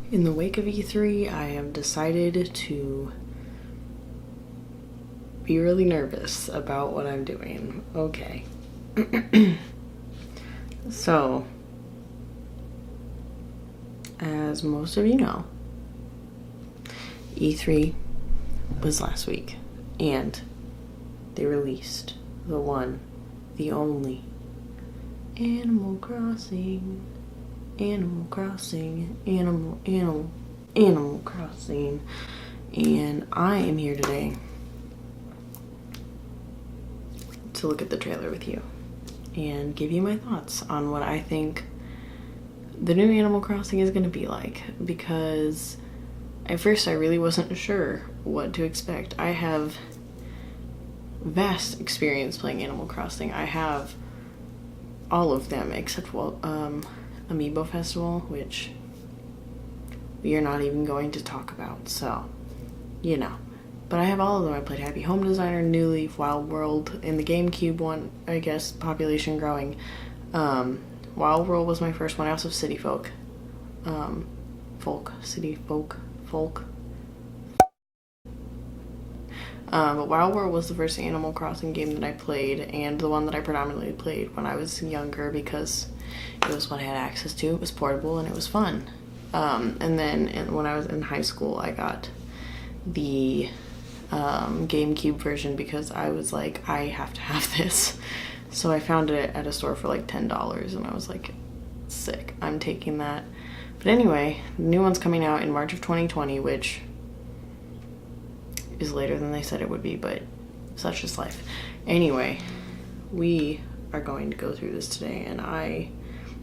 In the wake of E3, I have decided to be really nervous about what I'm doing. Okay. So, as most of you know, E3 was last week, and they released the one, the only Animal Crossing, Animal Crossing, Animal Crossing. And I am here today to look at the trailer with you and give you my thoughts on what I think the new Animal Crossing is going to be like, because at first I really wasn't sure what to expect. I have vast experience playing Animal Crossing. I have all of them except Amiibo Festival, which we are not even going to talk about, so you know. But I have all of them. I played Happy Home Designer, New Leaf, Wild World, in the GameCube one, I guess, Population Growing. Wild World was my first one. I also have City Folk. Folk. But Wild World was the first Animal Crossing game that I played, and the one that I predominantly played when I was younger because it was what I had access to. It was portable and it was fun. And then when I was in high school, I got the GameCube version because I was like, I have to have this. So I found it at a store for like $10 and I was like, sick, I'm taking that. But anyway, the new one's coming out in March of 2020, which is later than they said it would be, but such is life. Anyway, we are going to go through this today, and I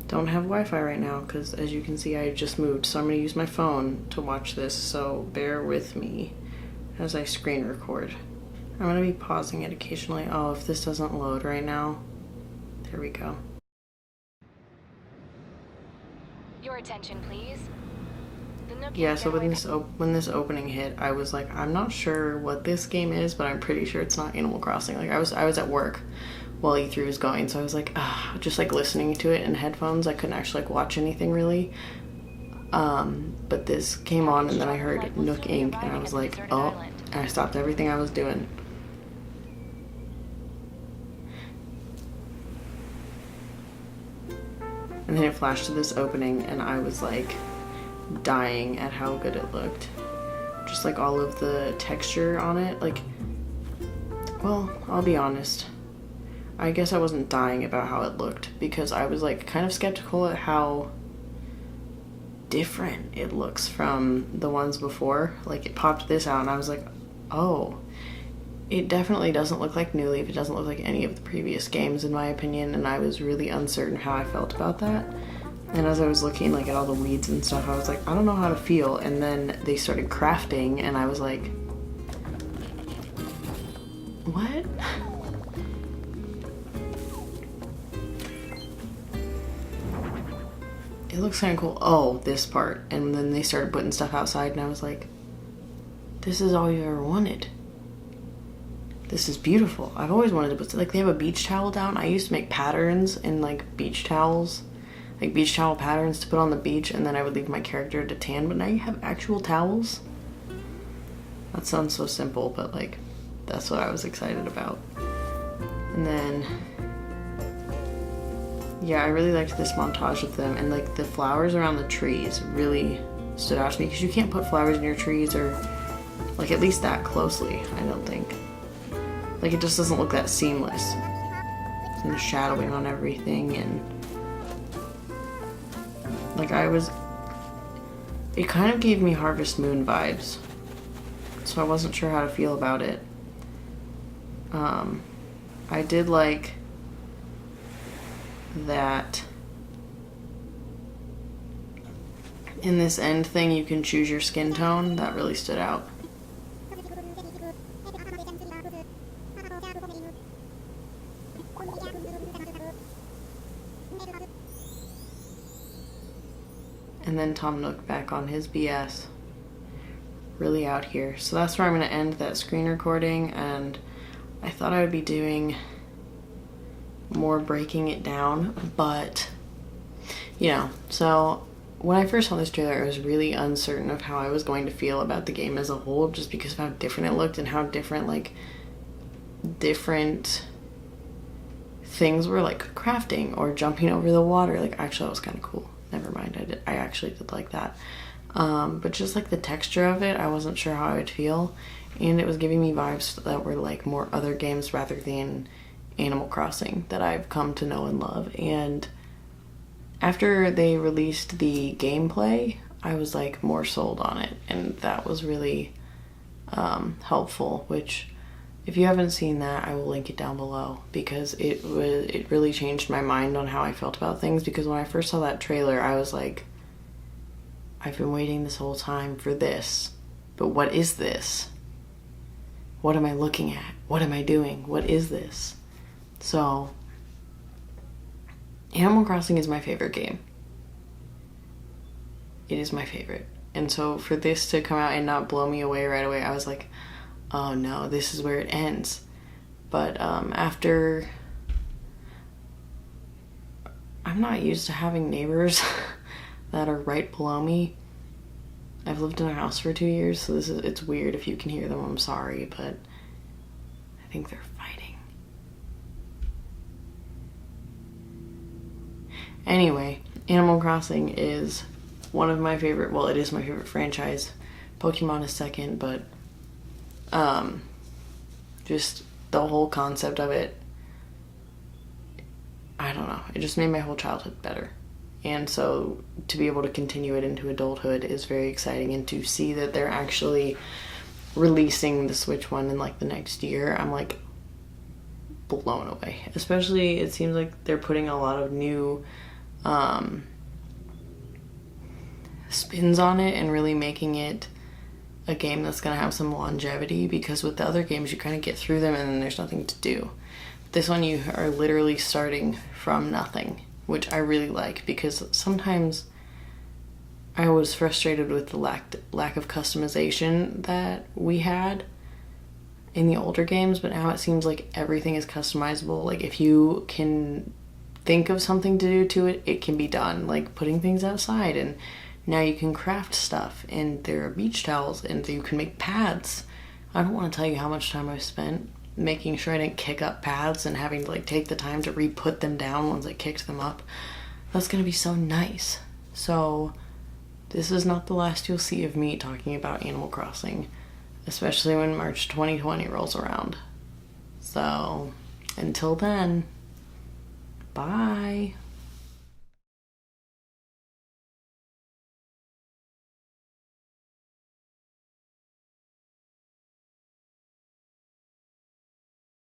don't have Wi-Fi right now because, as you can see, I just moved, so I'm going to use my phone to watch this, so bear with me as I screen record. I'm going to be pausing it occasionally. Oh, if this doesn't load right now. There we go. Your attention, please. Yeah, so when this opening hit, I was like, I'm not sure what this game is, but I'm pretty sure it's not Animal Crossing. Like, I was at work while E3 was going, so I was like, just like listening to it in headphones. I couldn't actually like watch anything really. But this came on, and then I heard Nook Inc., and I was like, oh, and I stopped everything I was doing. And then it flashed to this opening, and I was like dying at how good it looked. Just like all of the texture on it, like, well, I'll be honest, I guess I wasn't dying about how it looked because I was like kind of skeptical at how different it looks from the ones before. Like, it popped this out and I was like, oh, it definitely doesn't look like New Leaf. It doesn't look like any of the previous games in my opinion, and I was really uncertain how I felt about that. And as I was looking like at all the weeds and stuff, I was like, I don't know how to feel. And then they started crafting and I was like, what? It looks kind of cool. Oh, this part. And then they started putting stuff outside and I was like, this is all you ever wanted. This is beautiful. I've always wanted to put, like, they have a beach towel down. I used to make patterns in like beach towels. Like beach towel patterns to put on the beach, and then I would leave my character to tan, but now you have actual towels? That sounds so simple, but like, that's what I was excited about. And then, yeah, I really liked this montage of them, and like the flowers around the trees really stood out to me, because you can't put flowers in your trees, or like at least that closely, I don't think. Like, it just doesn't look that seamless. And the shadowing on everything, and like it kind of gave me Harvest Moon vibes, so I wasn't sure how to feel about it. I did like that in this end thing you can choose your skin tone. That really stood out. And then Tom Nook back on his BS. Really out here. So that's where I'm going to end that screen recording, and I thought I would be doing more breaking it down, but you know, so when I first saw this trailer, I was really uncertain of how I was going to feel about the game as a whole, just because of how different it looked and how different, like, different things were, like crafting or jumping over the water. Like, actually, that was kind of cool. Never mind, I actually did like that. But just like the texture of it, I wasn't sure how I would feel, and it was giving me vibes that were like more other games rather than Animal Crossing that I've come to know and love. And after they released the gameplay, I was like more sold on it, and that was really helpful. Which, if you haven't seen that, I will link it down below, because it really changed my mind on how I felt about things. Because when I first saw that trailer, I was like, I've been waiting this whole time for this, but what is this? What am I looking at? What am I doing? What is this? So, Animal Crossing is my favorite game. It is my favorite. And so for this to come out and not blow me away right away, I was like, oh no, this is where it ends. But after, I'm not used to having neighbors that are right below me. I've lived in a house for 2 years, so it's weird if you can hear them. I'm sorry, but I think they're fighting. Anyway, Animal Crossing is one of my favorite, well, it is my favorite franchise. Pokemon is second, but just the whole concept of it, I don't know, it just made my whole childhood better. And so to be able to continue it into adulthood is very exciting, and to see that they're actually releasing the Switch one in like the next year, I'm like blown away. Especially, it seems like they're putting a lot of new spins on it and really making it a game that's going to have some longevity, because with the other games you kind of get through them and then there's nothing to do. This one, you are literally starting from nothing, which I really like, because sometimes I was frustrated with the lack of customization that we had in the older games, but now it seems like everything is customizable. Like, if you can think of something to do to it, it can be done. Like putting things outside, and now you can craft stuff, and there are beach towels, and you can make pads. I don't want to tell you how much time I've spent making sure I didn't kick up pads and having to like take the time to re-put them down once I kicked them up. That's gonna be so nice. So this is not the last you'll see of me talking about Animal Crossing, especially when March 2020 rolls around. So until then, bye.